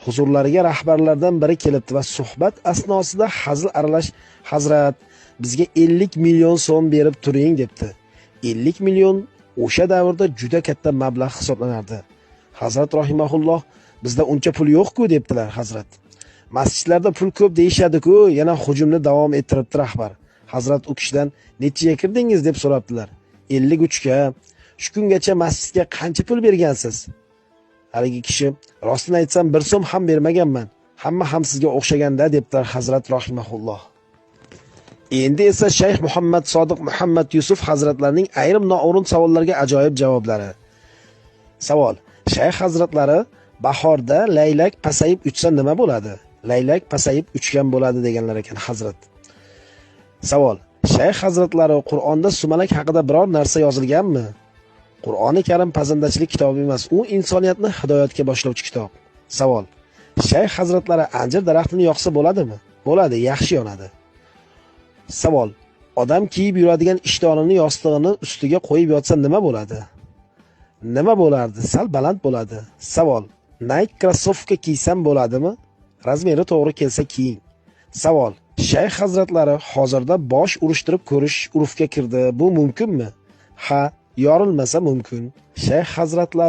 huzurlariga rahbarlardan biri kelibdi va suhbat asnosida hazil aralash, "Hazrat, bizga 50 million so'm berib turing" debdi. 50 million o'sha davrda juda katta mablag' hisoblanardi. Hazrat rahimahulloh, "Bizda uncha pul yo'q-ku" debdilar Hazrat. "Masjidlarda pul ko'p deyshadi-ku", yana hujumni davom ettiribdi rahbar. Hazrat u kishidan "Nechiga kirdingiz?" deb so'rabdilar. 53 ga. "Shu kungacha masjidga qancha pul bergansiz?" Haligi kishi "Rostini aytsam 1 so'm ham bermaganman. Hamma ham sizga o'xshaganda" debdilar Hazrat rahimahulloh. Endi esa Shayx Muhammad Sodiq Muhammad Yusuf hazratlarining ayrim noo'rin savollarga ajoyib javoblari. Savol: Shayx hazratlari bahorda laylak pasayib uchsa nima bo'ladi? Laylak pasayib uchgan bo'ladi deganlar ekan hazrat. Savol: Shayx hazratlari Qur'onda sumalak haqida biror narsa yozilganmi? Qur'oni Karim pazandachilik kitobi emas, u insoniyatni hidoyatga boshlovchi kitob. Savol: Shayx hazratlari anjir daraxtini yoqsa bo'ladimi? Bo'ladi, yaxshi yonadi. Savol: Odam kiyib yuradigan ishtonini yostig'ini ustiga qo'yib yotsa nima bo'ladi? Nima bo'lardi? Sal baland bo'ladi. Savol: Nike krossovka kiysam bo'ladimi? Razmeri to'g'ri kelsa kiying. Savol: Shayx hazratlari hozirda bosh urishtirib ko'rish urfga kirdi. Bu mumkinmi? Ha, yorilmasa mumkin. Shayx hazratlari